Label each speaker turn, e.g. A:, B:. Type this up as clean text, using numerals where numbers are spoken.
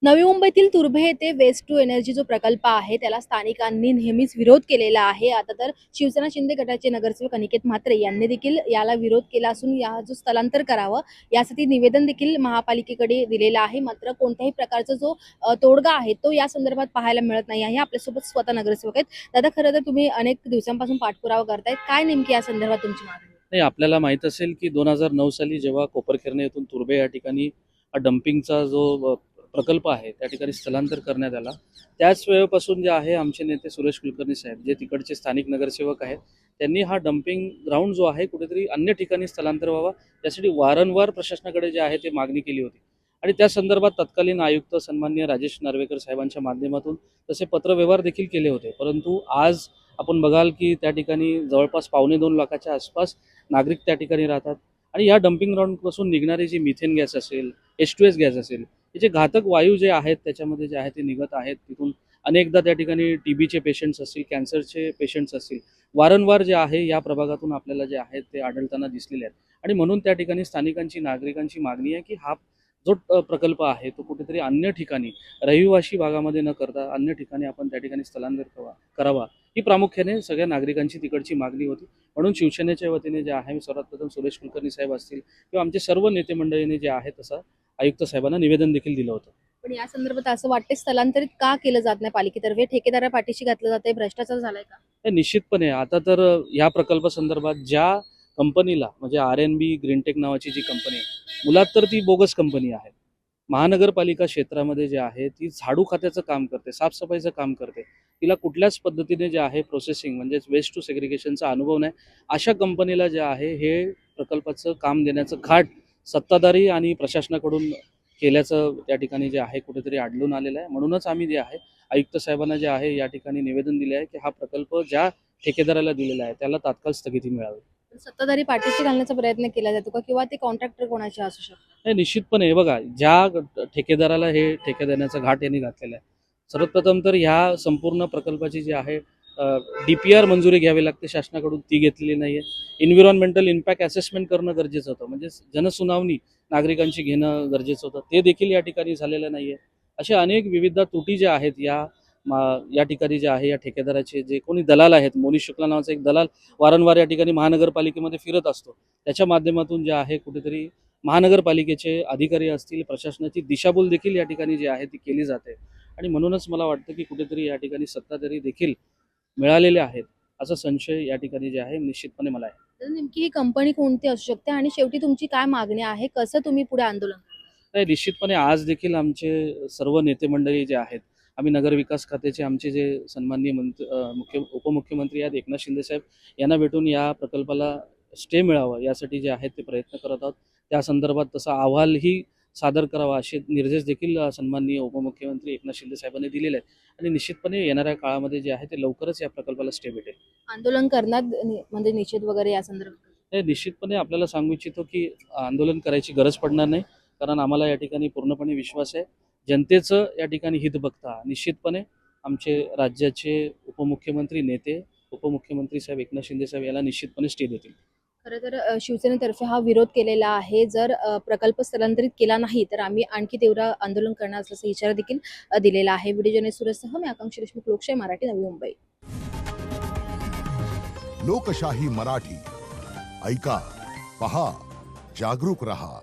A: नवी मुंबईतील तुर्भे येथे वेस्ट टू एनर्जी जो प्रकल्प आहे त्याला स्थानिकांनी नेहमीच विरोध केलेला आहे. आता तर शिवसेना शिंदे गटाचे नगरसेवक अनिकेत म्हात्रे यांनी देखील याला विरोध केला असून या जो स्थलांतर करावं यासाठी निवेदन देखील महापालिकेकडे दिलेलं आहे. मात्र कोणत्याही प्रकारचा जो तोडगा आहे तो या संदर्भात पाहायला मिळत नाही आहे. आपल्यासोबत स्वतः नगरसेवक आहेत. दादा, खरं तर तुम्ही अनेक दिवसांपासून पाठपुरावा करतायत. काय नेमकी या संदर्भात तुमची मागणी?
B: नाही, आपल्याला माहित असेल की 2009 साली जेव्हा कोपरखैरणे येथून तुर्भे या ठिकाणी डम्पिंगचा जो प्रकल्प आहे त्या ठिकाणी स्थलांतर करण्यात आला. त्याच वेळेपासून जे आहे आमचे नेते सुरेश कुलकर्णी साहेब जे तिकडचे स्थानिक नगरसेवक आहेत त्यांनी हा डम्पिंग ग्राउंड जो आहे कुठेतरी अन्य ठिकाणी स्थलांतर व्हावा यासाठी वारंवार प्रशासनाकडे जे आहे ते मागणी केली होती. आणि त्या संदर्भात तत्कालीन आयुक्त सन्माननीय राजेश नार्वेकर साहेबांच्या माध्यमातून तसे पत्रव्यवहार देखील केले होते. परंतु आज आपण बघाल की त्या ठिकाणी जवळपास 2.25 लाखाच्या आसपास नागरिक त्या ठिकाणी राहतात आणि या डम्पिंग ग्राउंडपासून निघणारी जी मिथेन गॅस असेल, H2S गॅस असेल, हे जे घातक वायू जे आहेत त्याच्यामध्ये जे आहे ते निघत आहेत. तिथून अनेकदा त्या ठिकाणी TBचे पेशंट्स असतील, कॅन्सरचे पेशंट्स असतील, वारंवार जे आहे या प्रभागातून आपल्याला जे आहेत ते आढळताना दिसलेले आहेत. आणि म्हणून त्या ठिकाणी स्थानिकांची नागरिकांची मागणी आहे की हा जो प्रकल्प आहे तो कुठेतरी अन्य ठिकाणी रहिवासी भागामध्ये न करता अन्य ठिकाणी आपण त्या ठिकाणी स्थलांतर करावा ही प्रामुख्याने सगळ्या नागरिकांची तिकडची मागणी होती. म्हणून शिवसेनेच्या वतीने जे आहे सर्वात प्रथम सुरेश कुलकर्णी साहेब असतील किंवा आमचे सर्व नेते मंडळीने जे आहे तसं आयुक्त साहेबांना निवेदन देखील दिलं होतं.
A: पण या संदर्भात असं वाटते स्थलांतरित का केलं जात नाही पालिकेतर्फे? ठेकेदारा पाठीशी घातलं जाते, भ्रष्टाचार झालाय का?
B: हे निश्चितपणे आता तर या प्रकल्पासंदर्भात ज्या कंपनीला म्हणजे RNB ग्रीनटेक नावाची जी कंपनी आहे मुळात तर ती बोगस कंपनी आहे. महानगरपालिका क्षेत्रामध्ये जे आहे ती झाडू खात्याचं काम करते, साफसफाईचं काम करते. तिला कुठल्याच पद्धतीने जे आहे प्रोसेसिंग म्हणजेच वेस्ट टू सेग्रिगेशनचा अनुभव नाही. अशा कंपनीला जे आहे हे प्रकल्पाचं काम देण्याचं खाट सत्ताधारी आणि प्रशासनाकडून केल्याचं त्या ठिकाणी जे आहे कुठेतरी आढळून आलेलं आहे. म्हणूनच आम्ही जे आहे आयुक्त साहेबांना जे आहे या ठिकाणी निवेदन दिले आहे की हा प्रकल्प ज्या ठेकेदाराला दिलेला आहे त्याला तात्काळ स्थगिती मिळावी.
A: पण सत्ताधारी पाठीशी घालण्याचा प्रयत्न केला जातो का, किंवा ते कॉन्ट्रॅक्टर कोणाचे असू शकतात?
B: नाही, निश्चितपणे हे बघा, ज्या ठेकेदाराला हे ठेके देण्याचा घाट यांनी घातलेला आहे, सर्वप्रथम तर ह्या संपूर्ण प्रकल्पाची जी आहे DPR मंजुरी घ्यावी लागते शासनाकडून, ती घेतलेली नाही आहे. एन्व्हायरमेंटल इम्पॅक्ट असेसमेंट करणं गरजेचं होतं, म्हणजे जनसुनावणी नागरिकांची घेणं गरजेचं होतं, ते देखील या ठिकाणी झालेलं नाही आहे. अशा अनेक विविध त्रुटी ज्या आहेत या ठिकाणी जे आहे या ठेकेदाराचे जे कोणी दलाल आहेत, मोनिश शुक्ला नावाचा एक दलाल वारंवार या ठिकाणी महानगरपालिकेमध्ये फिरत असतो. त्याच्या माध्यमातून जे आहे कुठेतरी महानगरपालिकेचे अधिकारी असतील, प्रशासनाची दिशाभूल देखील या ठिकाणी जी आहे ती केली जाते. आणि म्हणूनच मला वाटतं की कुठेतरी या ठिकाणी सत्ताधारी देखील मिळालेले आहेत असा संशय या ठिकाणी जे आहे निश्चितपणे मला आहे.
A: तर नेमकी ही कंपनी कोणती असू शकते आणि शेवटी तुमची काय मागणी आहे? कसं तुम्ही पुढे आंदोलन करणार?
B: नाही, निश्चितपणे आज देखील आमचे सर्व नेते मंडळी जे आहेत, आम्ही नगरविकास खात्याचे आमचे जे सन्माननीय उपमुख्यमंत्री आहेत एकनाथ शिंदे साहेब यांना भेटून या प्रकल्पाला स्टे मिळावा यासाठी जे आहेत ते प्रयत्न करत आहोत. त्या संदर्भात तसा अहवालही सादर करावा असे निर्देश देखील सन्माननीय उपमुख्यमंत्री एकनाथ शिंदे साहेबांनी दिलेले आहेत. आणि निश्चितपणे येणाऱ्या काळामध्ये जे आहे ते लवकरच या प्रकल्पाला स्टे भेटेल.
A: आंदोलन करणार म्हणजे निषेध वगैरे या संदर्भात?
B: हे निश्चितपणे आपल्याला सांगू इच्छितो की आंदोलन करायची गरज पडणार नाही, कारण आम्हाला या ठिकाणी पूर्णपणे विश्वास आहे. जनतेचं या ठिकाणी हित बघता निश्चितपणे आमचे राज्याचे उपमुख्यमंत्री नेते उपमुख्यमंत्री साहेब एकनाथ शिंदे साहेब याला निश्चितपणे स्टे देतील.
A: खरं तर शिवसेनेतर्फे हा विरोध केलेला आहे. जर प्रकल्प स्थलांतरित केला नाही तर आम्ही आणखी तीव्र आंदोलन करणार असल्याचा इशारा देखील दिलेला आहे. व्हिडिओ जर्नलिस्ट सुरेशसह मी आकांक्षी देशमुख, लोकशाही मराठी, नवी मुंबई.
C: लोकशाही मराठी ऐका, पहा, जागरूक रहा.